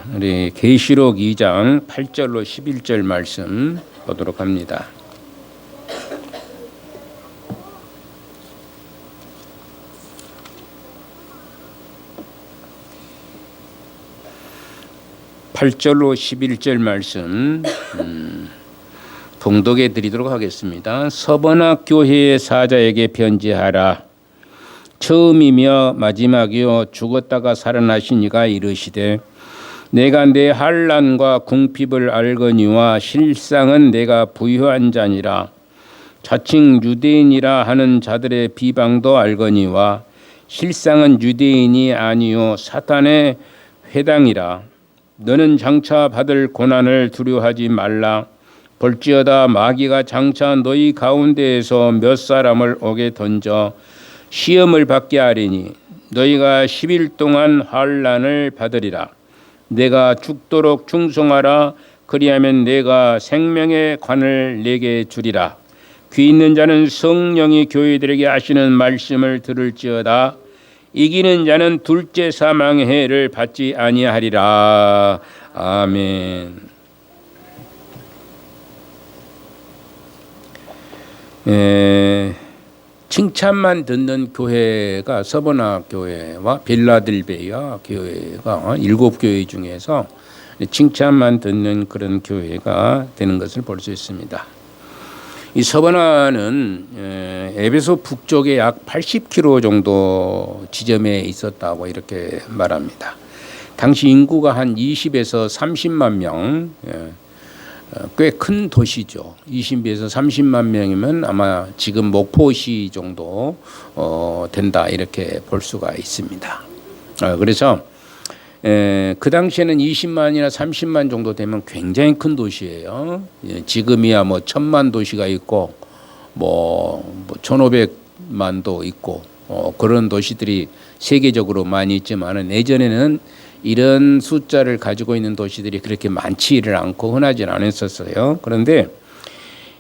우리 계시록 2장 8절로 11절 말씀 보도록 합니다. (8절로 11절) 말씀 봉독해 드리도록 하겠습니다. 서번악 교회의 사자에게 편지하라. 처음이며 마지막이요 죽었다가 살아나신 이가 이르시되 내가 내 환난과 궁핍을 알거니와 실상은 내가 부유한 자니라. 자칭 유대인이라 하는 자들의 비방도 알거니와 실상은 유대인이 아니요 사탄의 회당이라. 너는 장차 받을 고난을 두려워하지 말라. 볼지어다 마귀가 장차 너희 가운데에서 몇 사람을 옥에 던져 시험을 받게 하리니 너희가 10일 동안 환난을 받으리라. 내가 죽도록 충성하라. 그리하면 내가 생명의 관을 내게 주리라. 귀 있는 자는 성령이 교회들에게 하시는 말씀을 들을지어다. 이기는 자는 둘째 사망의 해를 받지 아니하리라. 아멘. 칭찬만 듣는 교회가 서번악 교회와 빌라델비아 교회가 7교회 중에서 칭찬만 듣는 그런 교회가 되는 것을 볼 수 있습니다. 이 서번악은 에베소 북쪽에 약 80km 정도 지점에 있었다고 이렇게 말합니다. 당시 인구가 한 20에서 30만 명, 꽤 큰 도시죠. 20에서 30만 명이면 아마 지금 목포시 정도 된다 이렇게 볼 수가 있습니다. 그래서 그 당시에는 20만이나 30만 정도 되면 굉장히 큰 도시예요. 지금이야 뭐 1000만 도시가 있고 뭐 1500만도 있고 그런 도시들이 세계적으로 많이 있지만은 예전에는 이런 숫자를 가지고 있는 도시들이 그렇게 많지를 않고 흔하지 않았었어요. 그런데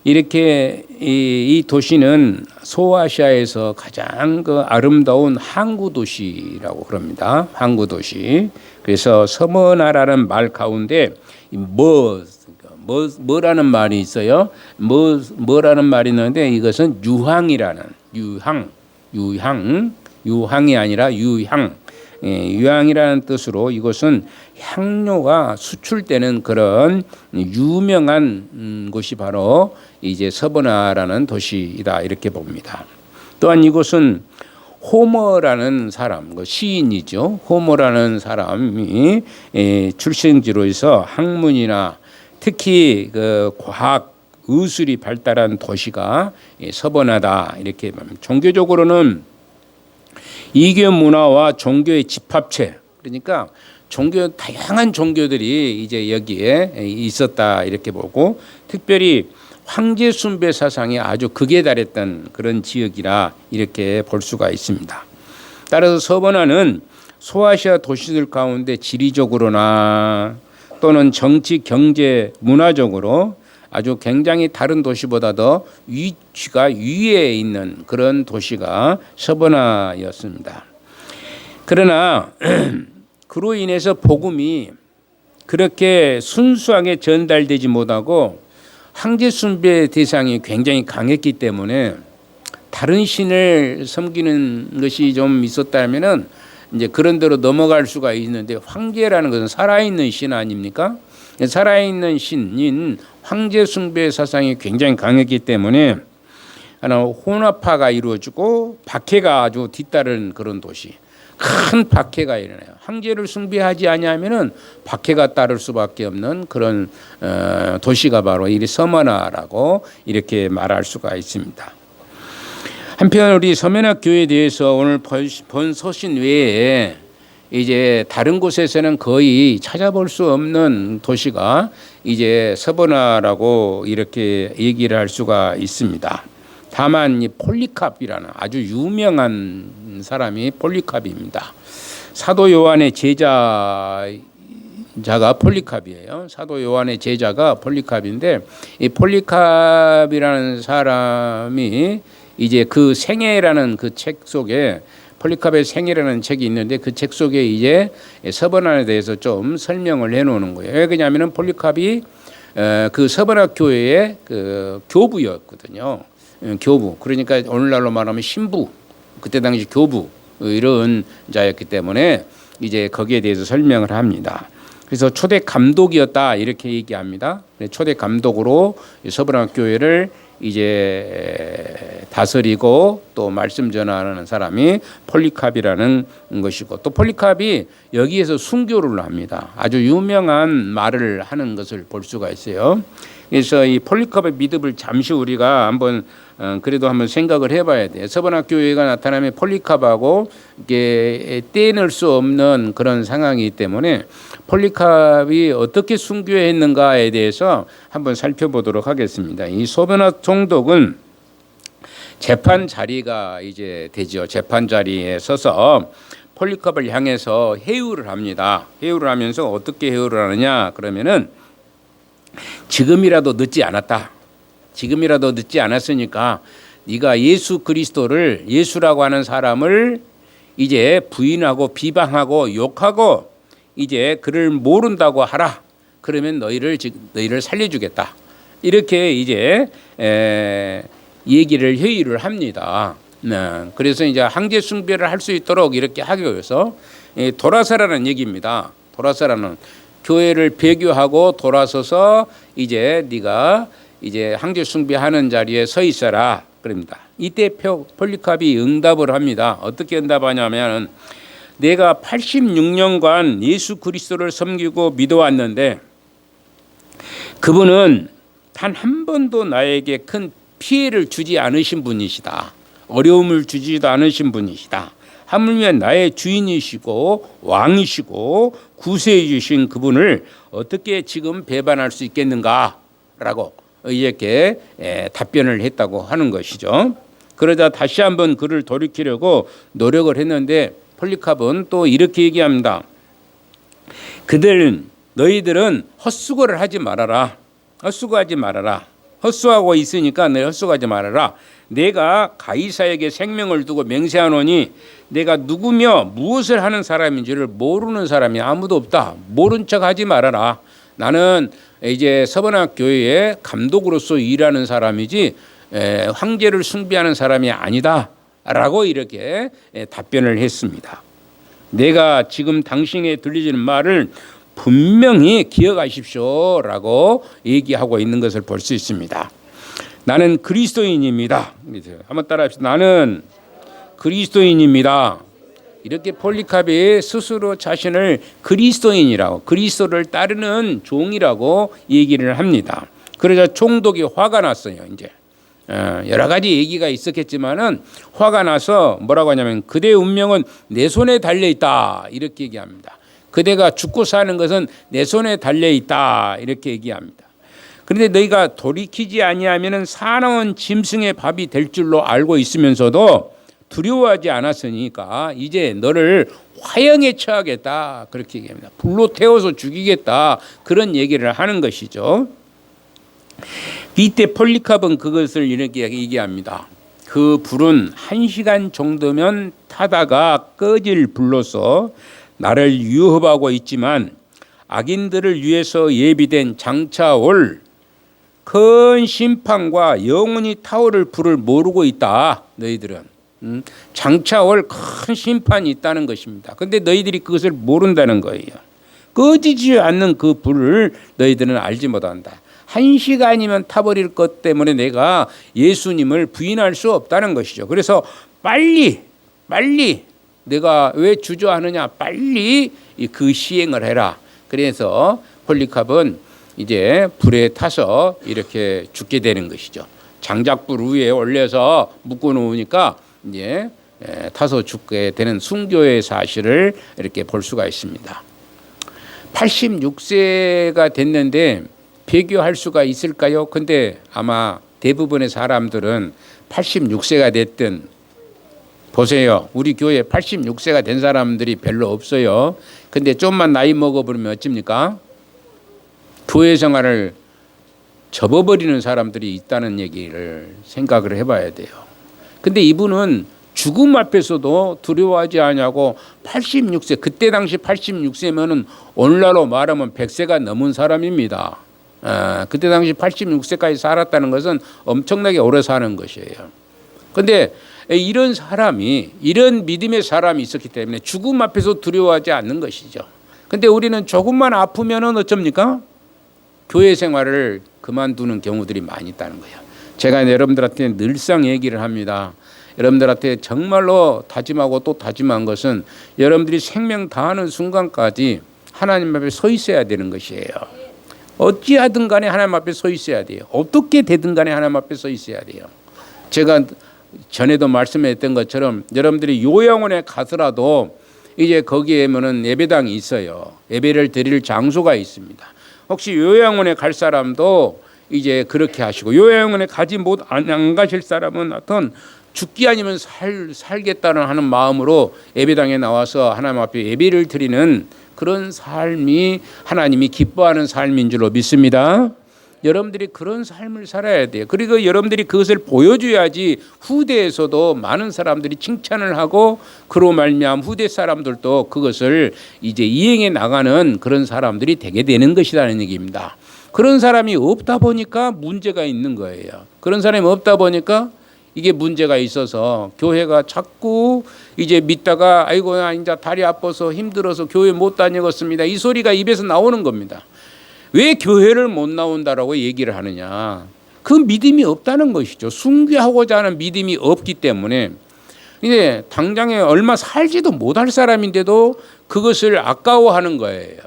이렇게 이 도시는 소아시아에서 가장 그 아름다운 항구 도시라고 그럽니다. 항구 도시. 그래서 서머나라는 말 가운데 뭐라는 말이 있어요. 뭐라는 말이 있는데 이것은 유향이 아니라 유향. 유향이라는 뜻으로 이것은 향료가 수출되는 그런 유명한 곳이 바로 이제 서버나라는 도시이다 이렇게 봅니다. 또한 이곳은 호머라는 사람, 시인이죠. 호머라는 사람이 출생지로 해서 학문이나 특히 그 과학, 의술이 발달한 도시가 서버나다 이렇게 봅니다. 종교적으로는 이교 문화와 종교의 집합체, 그러니까 다양한 종교들이 이제 여기에 있었다 이렇게 보고, 특별히 황제 숭배 사상이 아주 극에 달했던 그런 지역이라 이렇게 볼 수가 있습니다. 따라서 서번나는 소아시아 도시들 가운데 지리적으로나 또는 정치, 경제, 문화적으로 아주 굉장히 다른 도시보다 더 위치가 위에 있는 그런 도시가 서버나였습니다. 그러나 그로 인해서 복음이 그렇게 순수하게 전달되지 못하고 황제 숭배 대상이 굉장히 강했기 때문에 다른 신을 섬기는 것이 좀 있었다면은 이제 그런 대로 넘어갈 수가 있는데, 황제라는 것은 살아있는 신 아닙니까? 살아있는 신인 황제 숭배 사상이 굉장히 강했기 때문에 하나 혼합파가 이루어지고 박해가 아주 뒤따른 그런 도시, 큰 박해가 일어나요. 황제를 숭배하지 아니하면은 박해가 따를 수밖에 없는 그런 도시가 바로 이 서머나라고 이렇게 말할 수가 있습니다. 한편 우리 서면학 교회에 대해서 오늘 본 서신 외에 이제 다른 곳에서는 거의 찾아볼 수 없는 도시가 이제 서버나라고 이렇게 얘기를 할 수가 있습니다. 다만 이 폴리캅이라는 아주 유명한 사람이 폴리캅입니다. 사도 요한의 제자가 폴리캅이에요. 사도 요한의 제자가 폴리캅인데, 이 폴리캅이라는 사람이 이제 그 생애라는 그 책 속에 폴리캅의 생애라는 책이 있는데 그 책 속에 이제 서번안에 대해서 좀 설명을 해놓는 거예요. 왜 그러냐면은 폴리캅이 그 서번학 교회의 그 교부였거든요. 교부. 그러니까 오늘날로 말하면 신부. 그때 당시 교부 이런 자였기 때문에 이제 거기에 대해서 설명을 합니다. 그래서 초대 감독이었다 이렇게 얘기합니다. 초대 감독으로 서번학 교회를 이제 다스리고 또 말씀 전하는 사람이 폴리캅이라는 것이고, 또 폴리캅이 여기에서 순교를 합니다. 아주 유명한 말을 하는 것을 볼 수가 있어요. 그래서 이 폴리캅의 믿음을 잠시 우리가 한번 그래도 한번 생각을 해봐야 돼요. 서번학 교회가 나타나면 폴리캅하고 이게 떼낼 수 없는 그런 상황이기 때문에 폴리캅이 어떻게 순교했는가에 대해서 한번 살펴보도록 하겠습니다. 이 서번학 총독은 재판 자리가 이제 되죠. 재판 자리에 서서 폴리캅을 향해서 회유를 합니다. 회유를 하면서 어떻게 회유를 하느냐 그러면은 지금이라도 늦지 않았다. 지금이라도 늦지 않았으니까 네가 예수 그리스도를, 예수라고 하는 사람을 이제 부인하고 비방하고 욕하고 이제 그를 모른다고 하라. 그러면 너희를 살려주겠다. 이렇게 이제 얘기를 회의를 합니다. 그래서 이제 황제 숭배를 할 수 있도록 이렇게 하기 위해서 돌아서라는 얘기입니다. 돌아서라는, 교회를 배교하고 돌아서서 이제 네가 이제 황제 숭배하는 자리에 서 있어라 그럽니다. 이때 폴리캅이 응답을 합니다. 어떻게 응답하냐면, 내가 86년간 예수 그리스도를 섬기고 믿어왔는데 그분은 단 한 번도 나에게 큰 피해를 주지 않으신 분이시다. 어려움을 주지도 않으신 분이시다. 하물며 나의 주인이시고 왕이시고 구세해 주신 그분을 어떻게 지금 배반할 수 있겠는가라고 이렇게 답변을 했다고 하는 것이죠. 그러자 다시 한번 그를 돌이키려고 노력을 했는데 폴리캅은 또 이렇게 얘기합니다. 너희들은 헛수고를 하지 말아라. 헛수고하지 말아라. 헛수하고 있으니까 너 헛수고하지 말아라. 내가 가이사에게 생명을 두고 맹세하노니 내가 누구며 무엇을 하는 사람인지를 모르는 사람이 아무도 없다. 모른 척하지 말아라. 나는 이제 서번학 교회의 감독으로서 일하는 사람이지 황제를 숭배하는 사람이 아니다라고 이렇게 답변을 했습니다. 내가 지금 당신에게 들려주는 말을 분명히 기억하십시오라고 얘기하고 있는 것을 볼 수 있습니다. 나는 그리스도인입니다. 한번 따라합시다. 나는 그리스도인입니다. 이렇게 폴리캅이 스스로 자신을 그리스도인이라고, 그리스도를 따르는 종이라고 얘기를 합니다. 그러자 총독이 화가 났어요. 이제 여러 가지 얘기가 있었겠지만은 화가 나서 뭐라고 하냐면, 그대의 운명은 내 손에 달려 있다 이렇게 얘기합니다. 그대가 죽고 사는 것은 내 손에 달려 있다 이렇게 얘기합니다. 그런데 너희가 돌이키지 아니하면은 사나운 짐승의 밥이 될 줄로 알고 있으면서도 두려워하지 않았으니까 이제 너를 화형에 처하겠다 그렇게 얘기합니다. 불로 태워서 죽이겠다 그런 얘기를 하는 것이죠. 이때 폴리캅은 그것을 이렇게 얘기합니다. 그 불은 1시간 정도면 타다가 꺼질 불로서 나를 유혹하고 있지만 악인들을 위해서 예비된 장차 올 큰 심판과 영원히 타오를 불을 모르고 있다. 너희들은 장차 올 큰 심판이 있다는 것입니다. 그런데 너희들이 그것을 모른다는 거예요. 꺼지지 않는 그 불을 너희들은 알지 못한다. 1시간이면 타버릴 것 때문에 내가 예수님을 부인할 수 없다는 것이죠. 그래서 빨리 내가 왜 주저하느냐, 빨리 그 시행을 해라. 그래서 폴리캅은 이제 불에 타서 이렇게 죽게 되는 것이죠. 장작불 위에 올려서 묶어 놓으니까 이제 타서 죽게 되는 순교의 사실을 이렇게 볼 수가 있습니다. 86세가 됐는데 배교할 수가 있을까요? 근데 아마 대부분의 사람들은 86세가 됐든, 보세요. 우리 교회에 86세가 된 사람들이 별로 없어요. 근데 좀만 나이 먹어버리면 어쩝니까? 교회 생활을 접어버리는 사람들이 있다는 얘기를 생각을 해봐야 돼요. 근데 이분은 죽음 앞에서도 두려워하지 않냐고 86세, 그때 당시 86세면은 오늘날로 말하면 100세가 넘은 사람입니다. 그때 당시 86세까지 살았다는 것은 엄청나게 오래 사는 것이에요. 그런데 이런 사람이, 이런 믿음의 사람이 있었기 때문에 죽음 앞에서 두려워하지 않는 것이죠. 근데 우리는 조금만 아프면은 어쩝니까? 교회 생활을 그만두는 경우들이 많이 있다는 거예요. 제가 여러분들한테 늘상 얘기를 합니다. 여러분들한테 정말로 다짐하고 또 다짐한 것은 여러분들이 생명 다하는 순간까지 하나님 앞에 서 있어야 되는 것이에요. 어찌하든 간에 하나님 앞에 서 있어야 돼요. 어떻게 되든 간에 하나님 앞에 서 있어야 돼요. 제가 전에도 말씀했던 것처럼 여러분들이 요양원에 가더라도 이제 거기에는 예배당이 있어요. 예배를 드릴 장소가 있습니다. 혹시 요양원에 갈 사람도 이제 그렇게 하시고, 요양원에 가지 못 안 가실 사람은 어떤 죽기 아니면 살겠다는 하는 마음으로 예배당에 나와서 하나님 앞에 예배를 드리는 그런 삶이 하나님이 기뻐하는 삶인 줄로 믿습니다. 여러분들이 그런 삶을 살아야 돼요. 그리고 여러분들이 그것을 보여줘야지 후대에서도 많은 사람들이 칭찬을 하고 그로 말미암아 후대 사람들도 그것을 이제 이행해 나가는 그런 사람들이 되게 되는 것이라는 얘기입니다. 그런 사람이 없다 보니까 문제가 있는 거예요. 그런 사람이 없다 보니까 이게 문제가 있어서 교회가 자꾸 이제 믿다가 아이고 나 이제 다리 아파서 힘들어서 교회 못 다니겠습니다. 이 소리가 입에서 나오는 겁니다. 왜 교회를 못 나온다라고 얘기를 하느냐? 그 믿음이 없다는 것이죠. 순교하고자 하는 믿음이 없기 때문에. 이제 당장에 얼마 살지도 못할 사람인데도 그것을 아까워하는 거예요.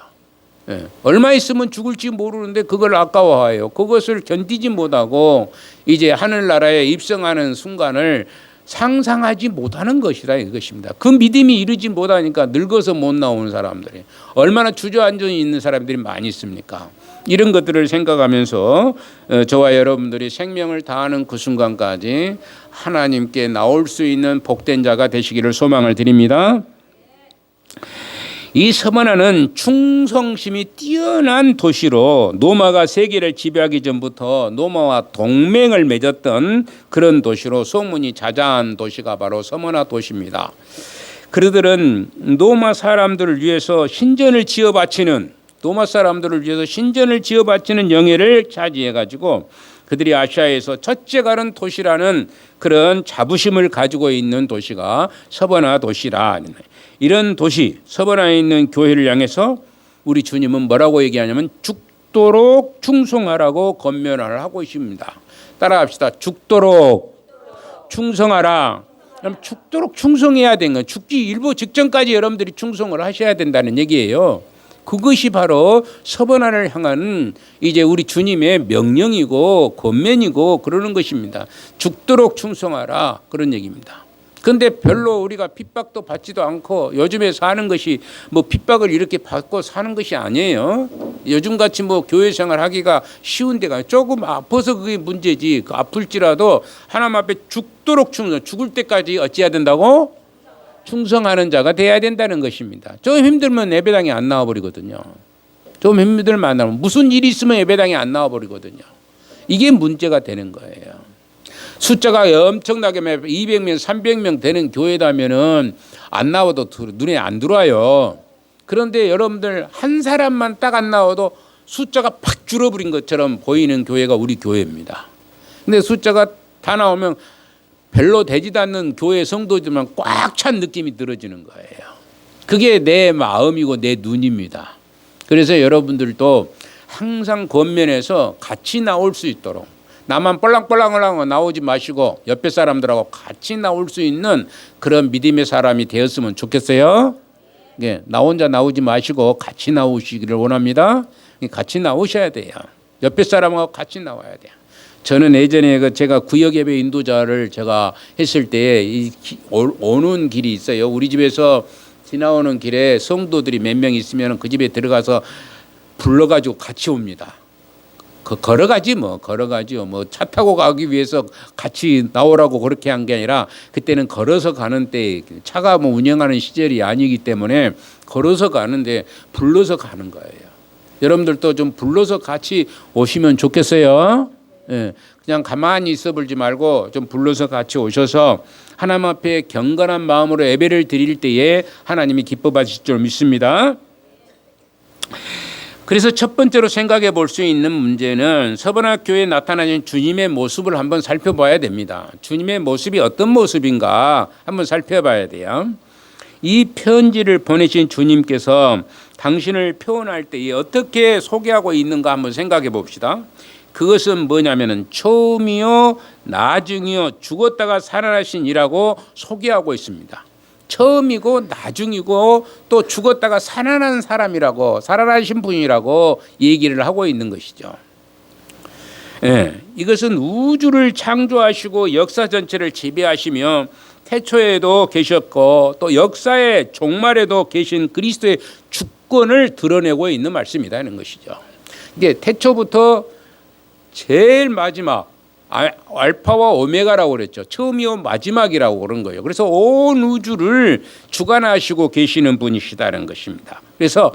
얼마 있으면 죽을지 모르는데 그걸 아까워해요. 그것을 견디지 못하고 이제 하늘나라에 입성하는 순간을 상상하지 못하는 것이다 이것입니다. 그 믿음이 이르지 못하니까 늙어서 못 나오는 사람들이 얼마나 주저앉아 있는 사람들이 많이 있습니까? 이런 것들을 생각하면서 저와 여러분들이 생명을 다하는 그 순간까지 하나님께 나올 수 있는 복된 자가 되시기를 소망을 드립니다. 이 서머나는 충성심이 뛰어난 도시로 노마가 세계를 지배하기 전부터 노마와 동맹을 맺었던 그런 도시로 소문이 자자한 도시가 바로 서머나 도시입니다. 그들은 노마 사람들을 위해서 신전을 지어 바치는 영예를 차지해 가지고 그들이 아시아에서 첫째 가는 도시라는 그런 자부심을 가지고 있는 도시가 서머나 도시라. 이런 도시 서머나에 있는 교회를 향해서 우리 주님은 뭐라고 얘기하냐면 죽도록 충성하라고 권면을 하고 있습니다. 따라합시다. 죽도록 충성하라. 그럼 죽도록 충성해야 되는 건 죽기 일보 직전까지 여러분들이 충성을 하셔야 된다는 얘기예요. 그것이 바로 서머나를 향한 이제 우리 주님의 명령이고 권면이고 그러는 것입니다. 죽도록 충성하라 그런 얘기입니다. 그런데 별로 우리가 핍박도 받지도 않고 요즘에 사는 것이 뭐 핍박을 이렇게 받고 사는 것이 아니에요. 요즘같이 뭐 교회 생활 하기가 쉬운 데가 조금 아파서 그게 문제지. 그 아플지라도 하나님 앞에 죽도록 죽을 때까지 어찌해야 된다고? 충성하는 자가 돼야 된다는 것입니다. 좀 힘들면 예배당에 안 나와버리거든요. 좀 힘들면 안 나오면 무슨 일이 있으면 예배당에 안 나와버리거든요. 이게 문제가 되는 거예요. 숫자가 엄청나게 200명, 300명 되는 교회라면은 안 나와도 눈에 안 들어와요. 그런데 여러분들 한 사람만 딱 안 나와도 숫자가 팍 줄어버린 것처럼 보이는 교회가 우리 교회입니다. 근데 숫자가 다 나오면 별로 되지도 않는 교회 성도들만 꽉 찬 느낌이 들어지는 거예요. 그게 내 마음이고 내 눈입니다. 그래서 여러분들도 항상 권면해서 같이 나올 수 있도록 나만 뻘랑뻘랑하고 나오지 마시고 옆에 사람들하고 같이 나올 수 있는 그런 믿음의 사람이 되었으면 좋겠어요. 네, 나 혼자 나오지 마시고 같이 나오시기를 원합니다. 같이 나오셔야 돼요. 옆에 사람하고 같이 나와야 돼요. 저는 예전에 제가 구역 예배 인도자를 제가 했을 때 오는 길이 있어요. 우리 집에서 지나오는 길에 성도들이 몇 명 있으면 그 집에 들어가서 불러가지고 같이 옵니다. 걸어가지요. 뭐 차 타고 가기 위해서 같이 나오라고 그렇게 한 게 아니라 그때는 걸어서 가는데 차가 뭐 운영하는 시절이 아니기 때문에 걸어서 가는데 불러서 가는 거예요. 여러분들도 좀 불러서 같이 오시면 좋겠어요. 그냥 가만히 있어 볼지 말고 좀 불러서 같이 오셔서 하나님 앞에 경건한 마음으로 예배를 드릴 때에 하나님이 기뻐 받으실 줄 믿습니다. 그래서 첫 번째로 생각해 볼 수 있는 문제는 서번학교에 나타나는 주님의 모습을 한번 살펴봐야 됩니다. 주님의 모습이 어떤 모습인가 한번 살펴봐야 돼요. 이 편지를 보내신 주님께서 당신을 표현할 때에 어떻게 소개하고 있는가 한번 생각해 봅시다. 그것은 뭐냐면은 처음이요 나중이요 죽었다가 살아나신 이라고 소개하고 있습니다. 처음이고 나중이고 또 죽었다가 살아난 사람이라고 살아나신 분이라고 얘기를 하고 있는 것이죠. 이것은 우주를 창조하시고 역사 전체를 지배하시며 태초에도 계셨고 또 역사의 종말에도 계신 그리스도의 주권을 드러내고 있는 말씀이라는 것이죠. 이게 태초부터 제일 마지막 알파와 오메가라고 그랬죠. 처음이요 마지막이라고 그런 거예요. 그래서 온 우주를 주관하시고 계시는 분이시다는 것입니다. 그래서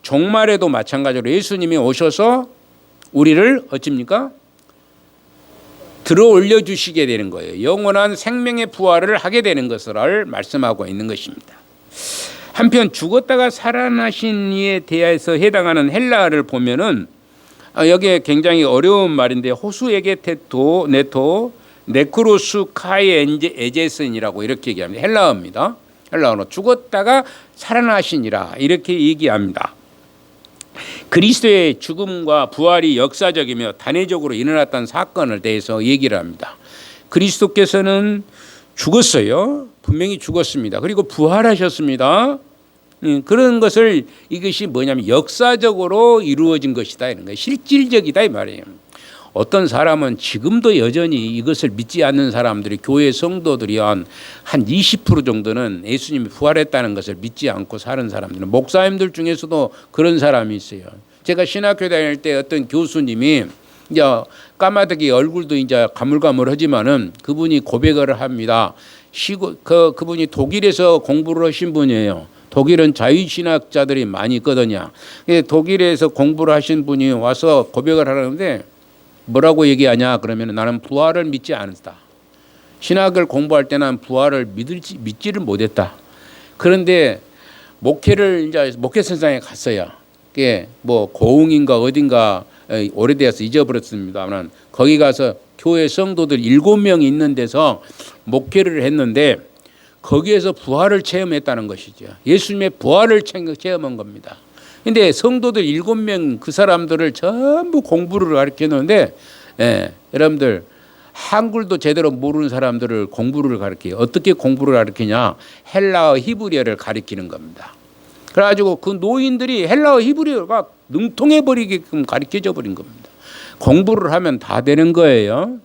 종말에도 마찬가지로 예수님이 오셔서 우리를 어찌입니까? 들어 올려 주시게 되는 거예요. 영원한 생명의 부활을 하게 되는 것을 말씀하고 있는 것입니다. 한편 죽었다가 살아나신 이에 대해서 해당하는 헬라어를 보면은 여기에 굉장히 어려운 말인데 호수에게 테토 네토 네크로스 카이 에제슨이라고 이렇게 얘기합니다. 헬라어입니다. 헬라어로 죽었다가 살아나시니라 이렇게 얘기합니다. 그리스도의 죽음과 부활이 역사적이며 단회적으로 일어났던 사건을 대해서 얘기를 합니다. 그리스도께서는 죽었어요. 분명히 죽었습니다. 그리고 부활하셨습니다. 그런 것을 이것이 뭐냐면 역사적으로 이루어진 것이다 이런 거예요. 실질적이다 이 말이에요. 어떤 사람은 지금도 여전히 이것을 믿지 않는 사람들이 교회 성도들이 한 20% 정도는 예수님이 부활했다는 것을 믿지 않고 사는 사람들은 목사님들 중에서도 그런 사람이 있어요. 제가 신학교 다닐 때 어떤 교수님이 이제 까마득이 얼굴도 이제 가물가물하지만은 그분이 고백을 합니다. 그분이 독일에서 공부를 하신 분이에요. 독일은 자유신학자들이 많이 있거든요. 독일에서 공부를 하신 분이 와서 고백을 하는데 뭐라고 얘기하냐 그러면 나는 부활을 믿지 않았다. 신학을 공부할 때는 부활을 믿지를 못했다. 그런데 목회를 이제 목회선상에 갔어요. 그게 뭐 고흥인가 어딘가 오래돼서 잊어버렸습니다만 거기 가서 교회 성도들 7명이 있는 데서 목회를 했는데 거기에서 부활을 체험했다는 것이죠. 예수님의 부활을 체험한 겁니다. 근데 성도들 7명 그 사람들을 전부 공부를 가르쳤는데 여러분들 한글도 제대로 모르는 사람들을 공부를 가르쳐요. 어떻게 공부를 가르치냐? 헬라어 히브리어를 가르치는 겁니다. 그래가지고 그 노인들이 헬라어 히브리어가 능통해버리게끔 가르쳐져 버린 겁니다. 공부를 하면 다 되는 거예요.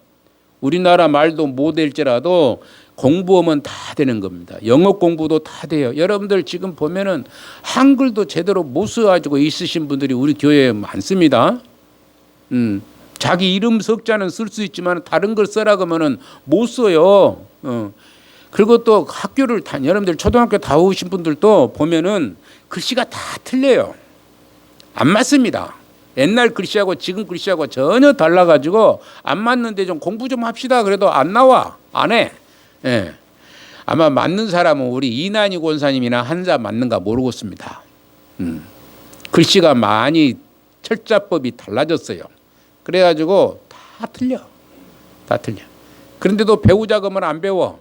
우리나라 말도 못 될지라도 공부하면 다 되는 겁니다. 영어 공부도 다 돼요. 여러분들 지금 보면은 한글도 제대로 못 써가지고 있으신 분들이 우리 교회에 많습니다. 자기 이름 석자는 쓸 수 있지만 다른 걸 써라 그러면은 못 써요. 그리고 또 학교를 여러분들 초등학교 다 오신 분들도 보면은 글씨가 다 틀려요. 안 맞습니다. 옛날 글씨하고 지금 글씨하고 전혀 달라가지고 안 맞는데 좀 공부 좀 합시다. 그래도 안 나와. 안 해. 아마 맞는 사람은 우리 이난희 권사님이나 한자 맞는가 모르겠습니다. 글씨가 많이 철자법이 달라졌어요. 그래가지고 다 틀려. 그런데도 배우자가 면 안 배워.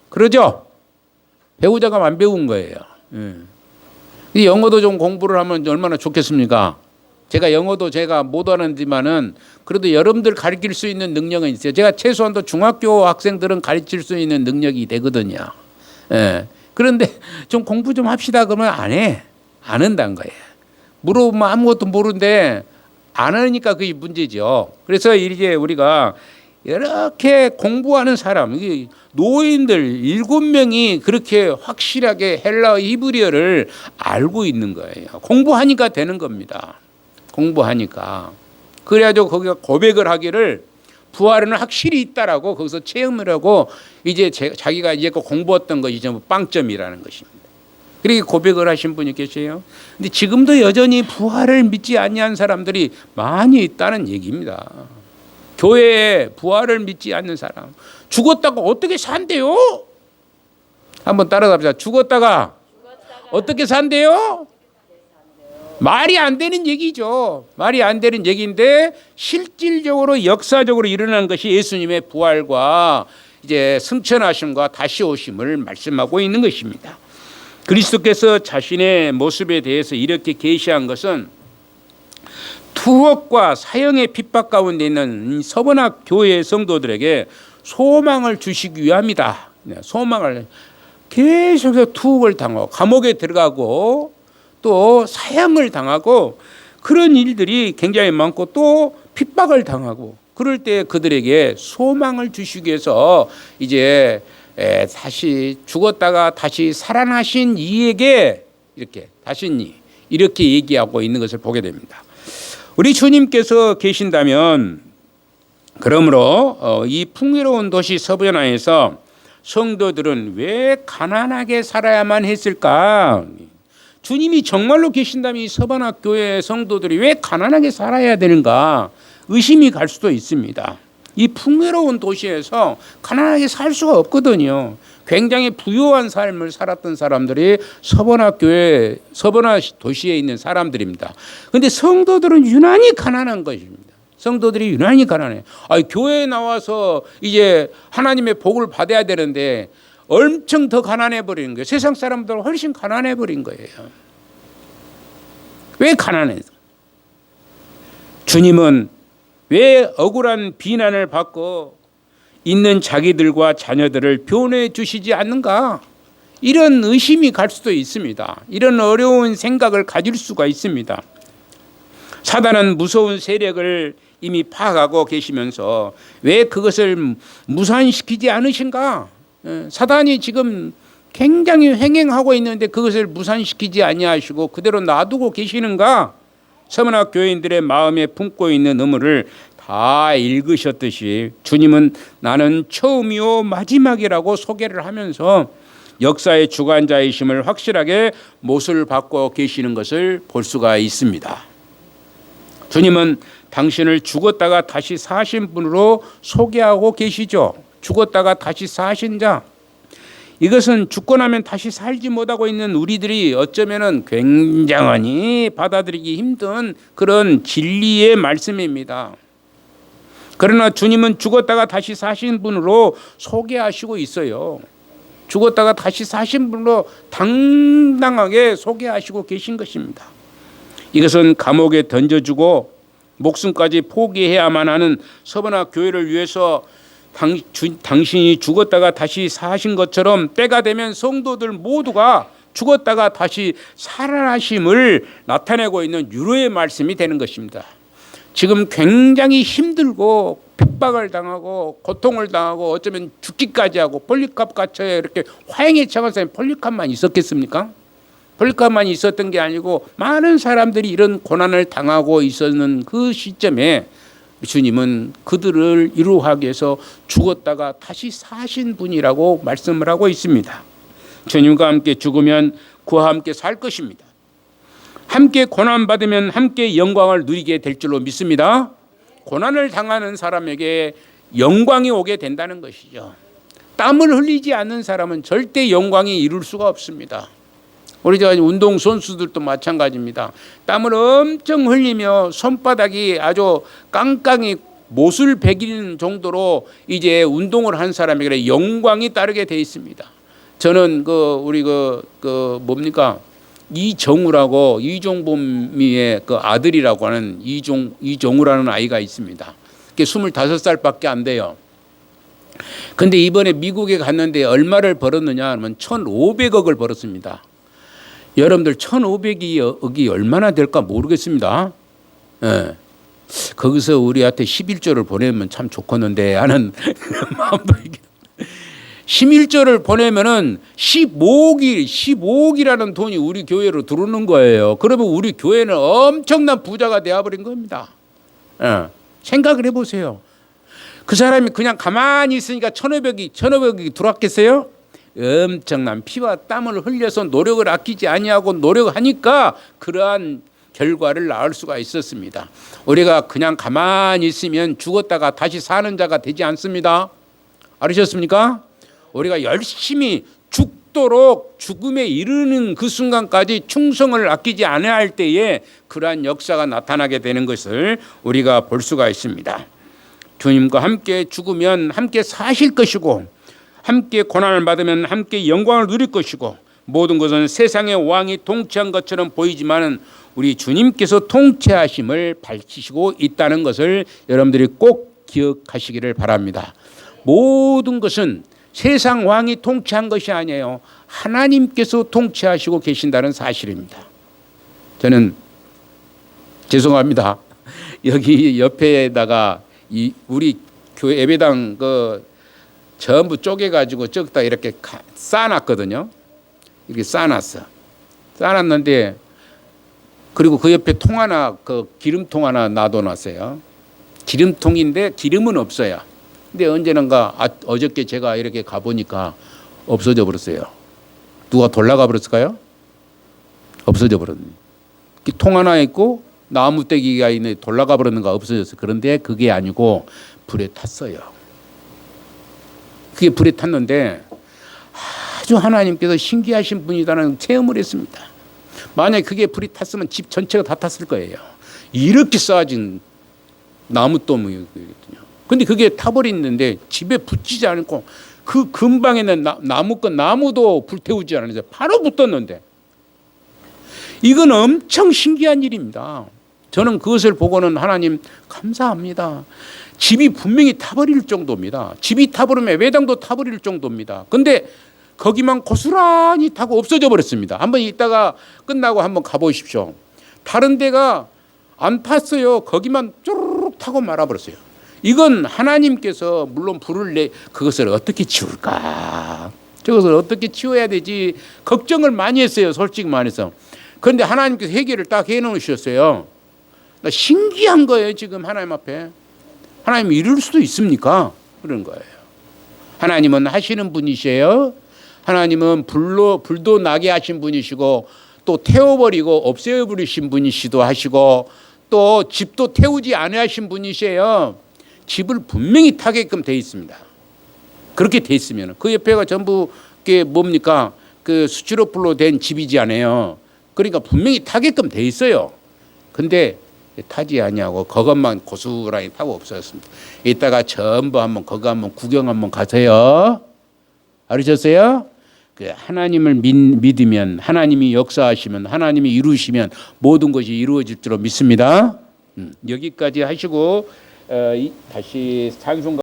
그러죠? 배우자가 안 배운 거예요. 이 영어도 좀 공부를 하면 얼마나 좋겠습니까? 제가 영어도 제가 못하는지만은 그래도 여러분들 가르칠 수 있는 능력은 있어요. 제가 최소한도 중학교 학생들은 가르칠 수 있는 능력이 되거든요. 그런데 좀 공부 좀 합시다 그러면 안 해. 안 한다는 거예요. 물어보면 아무것도 모르는데 안 하니까 그게 문제죠. 그래서 이제 우리가 이렇게 공부하는 사람, 노인들 7명이 그렇게 확실하게 헬라어 히브리어를 알고 있는 거예요. 공부하니까 되는 겁니다. 공부하니까. 그래가지고 거기가 고백을 하기를 부활은 확실히 있다라고 거기서 체험을 하고 이제 자기가 이제 공부했던 것이 전부 빵점이라는 것입니다. 그렇게 고백을 하신 분이 계세요. 근데 지금도 여전히 부활을 믿지 아니한 사람들이 많이 있다는 얘기입니다. 교회의 부활을 믿지 않는 사람. 죽었다가 어떻게 산대요? 한번 따라갑시다. 죽었다가 어떻게 산대요? 말이 안 되는 얘기죠. 말이 안 되는 얘기인데 실질적으로 역사적으로 일어난 것이 예수님의 부활과 이제 승천하심과 다시 오심을 말씀하고 있는 것입니다. 그리스도께서 자신의 모습에 대해서 이렇게 계시한 것은 투옥과 사형의 핍박 가운데 있는 서번학 교회의 성도들에게 소망을 주시기 위함이다. 소망을 계속해서 투옥을 당하고 감옥에 들어가고 또 사형을 당하고 그런 일들이 굉장히 많고 또 핍박을 당하고 그럴 때 그들에게 소망을 주시기 위해서 이제 다시 죽었다가 다시 살아나신 이에게 이렇게 다시니 이렇게 얘기하고 있는 것을 보게 됩니다. 우리 주님께서 계신다면 그러므로 이 풍요로운 도시 서변화에서 성도들은 왜 가난하게 살아야만 했을까? 주님이 정말로 계신다면 이 서변화 교회 성도들이 왜 가난하게 살아야 되는가? 의심이 갈 수도 있습니다. 이 풍요로운 도시에서 가난하게 살 수가 없거든요. 굉장히 부유한 삶을 살았던 사람들이 서번학 교회, 서번학 도시에 있는 사람들입니다. 그런데 성도들은 유난히 가난한 것입니다. 성도들이 유난히 가난해요. 교회에 나와서 이제 하나님의 복을 받아야 되는데 엄청 더 가난해 버리는 거예요. 세상 사람들은 훨씬 가난해 버린 거예요. 왜 가난해요? 주님은 왜 억울한 비난을 받고 있는 자기들과 자녀들을 변호해 주시지 않는가? 이런 의심이 갈 수도 있습니다. 이런 어려운 생각을 가질 수가 있습니다. 사단은 무서운 세력을 이미 파악하고 계시면서 왜 그것을 무산시키지 않으신가? 사단이 지금 굉장히 횡행하고 있는데 그것을 무산시키지 아니하시고 그대로 놔두고 계시는가? 서문학 교인들의 마음에 품고 있는 의무를 다 읽으셨듯이 주님은 나는 처음이요 마지막이라고 소개를 하면서 역사의 주관자이심을 확실하게 못을 받고 계시는 것을 볼 수가 있습니다. 주님은 당신을 죽었다가 다시 사신 분으로 소개하고 계시죠. 죽었다가 다시 사신 자. 이것은 죽고 나면 다시 살지 못하고 있는 우리들이 어쩌면은 굉장히 받아들이기 힘든 그런 진리의 말씀입니다. 그러나 주님은 죽었다가 다시 사신 분으로 소개하시고 있어요. 죽었다가 다시 사신 분으로 당당하게 소개하시고 계신 것입니다. 이것은 감옥에 던져주고 목숨까지 포기해야만 하는 서번학 교회를 위해서 당신이 죽었다가 다시 사신 것처럼 때가 되면 성도들 모두가 죽었다가 다시 살아나심을 나타내고 있는 유로의 말씀이 되는 것입니다. 지금 굉장히 힘들고 핍박을 당하고 고통을 당하고 어쩌면 죽기까지 하고 폴리캅 갇혀야 이렇게 화형에 처한 사람이 폴리캅만 있었겠습니까? 폴리캅만 있었던 게 아니고 많은 사람들이 이런 고난을 당하고 있었는 그 시점에 주님은 그들을 위로하기 위해서 죽었다가 다시 사신 분이라고 말씀을 하고 있습니다. 주님과 함께 죽으면 그와 함께 살 것입니다. 함께 고난받으면 함께 영광을 누리게 될 줄로 믿습니다. 고난을 당하는 사람에게 영광이 오게 된다는 것이죠. 땀을 흘리지 않는 사람은 절대 영광이 이룰 수가 없습니다. 우리 운동선수들도 마찬가지입니다. 땀을 엄청 흘리며 손바닥이 아주 깡깡이 못을 베기는 정도로 이제 운동을 한 사람에게 영광이 따르게 돼 있습니다. 저는 우리 뭡니까? 이정우라고 이종범이의 그 아들이라고 하는 이종우라는 아이가 있습니다. 그게 25살밖에 안 돼요. 근데 이번에 미국에 갔는데 얼마를 벌었느냐 하면 1,500억을 벌었습니다. 여러분들 1,500억이 얼마나 될까 모르겠습니다. 예. 거기서 우리한테 11조를 보내면 참 좋겠는데 하는 마음도 있긴. 11조를 보내면은 15억이라는 돈이 우리 교회로 들어오는 거예요. 그러면 우리 교회는 엄청난 부자가 되어버린 겁니다. 예. 생각을 해보세요. 그 사람이 그냥 가만히 있으니까 1,500억이 들어왔겠어요? 엄청난 피와 땀을 흘려서 노력을 아끼지 아니하고 노력하니까 그러한 결과를 낳을 수가 있었습니다. 우리가 그냥 가만히 있으면 죽었다가 다시 사는 자가 되지 않습니다. 알으셨습니까? 우리가 열심히 죽도록 죽음에 이르는 그 순간까지 충성을 아끼지 않아야 할 때에 그러한 역사가 나타나게 되는 것을 우리가 볼 수가 있습니다. 주님과 함께 죽으면 함께 사실 것이고, 함께 고난을 받으면 함께 영광을 누릴 것이고, 모든 것은 세상의 왕이 통치한 것처럼 보이지만 우리 주님께서 통치하심을 밝히시고 있다는 것을 여러분들이 꼭 기억하시기를 바랍니다. 모든 것은 세상 왕이 통치한 것이 아니에요. 하나님께서 통치하시고 계신다는 사실입니다. 저는 죄송합니다. 여기 옆에다가 우리 교회 예배당 전부 쪼개가지고 저기다 이렇게 쌓아놨거든요. 이렇게 쌓아놨어. 쌓아놨는데, 그리고 그 옆에 통 하나, 기름통 하나 놔둬놨어요. 기름통인데 기름은 없어요. 근데 언제는가 어저께 제가 이렇게 가보니까 없어져 버렸어요. 누가 돌아가 버렸을까요? 없어져 버렸네. 통 하나 있고 나무떼기가 있는 돌아가 버렸는가 없어졌어요. 그런데 그게 아니고 불에 탔어요. 그게 불에 탔는데 아주 하나님께서 신기하신 분이라는 체험을 했습니다. 만약에 그게 불이 탔으면 집 전체가 다 탔을 거예요. 이렇게 쌓아진 나무더미거든요. 근데 그게 타버리는데 집에 붙이지 않고 그 근방에 있는 나무도 불태우지 않아서 바로 붙었는데, 이건 엄청 신기한 일입니다. 저는 그것을 보고는 하나님 감사합니다. 집이 분명히 타버릴 정도입니다. 집이 타버리면 외당도 타버릴 정도입니다. 근데 거기만 고스란히 타고 없어져 버렸습니다. 한번 이따가 끝나고 한번 가보십시오. 다른 데가 안 탔어요. 거기만 쭈르륵 타고 말아버렸어요. 이건 하나님께서 물론 그것을 어떻게 치울까? 저것을 어떻게 치워야 되지? 걱정을 많이 했어요. 솔직히 말해서. 그런데 하나님께서 해결을 딱 해놓으셨어요. 신기한 거예요. 지금 하나님 앞에. 하나님 이럴 수도 있습니까? 그런 거예요. 하나님은 하시는 분이세요. 하나님은 불도 나게 하신 분이시고, 또 태워버리고 없애버리신 분이시도 하시고, 또 집도 태우지 않으신 분이세요. 집을 분명히 타게끔 돼 있습니다. 그렇게 돼 있으면 그 옆에가 전부 게 뭡니까? 그 스티로폴로 된 집이지 않아요. 그러니까 분명히 타게끔 돼 있어요. 근데 타지 아니하고 그것만 고스란히 타고 없어졌습니다. 이따가 전부 한번 그거 한번 구경 한번 가세요. 알으셨어요? 그 하나님을 믿으면, 하나님이 역사하시면, 하나님이 이루시면 모든 것이 이루어질 줄로 믿습니다. 여기까지 하시고 다시 찬송가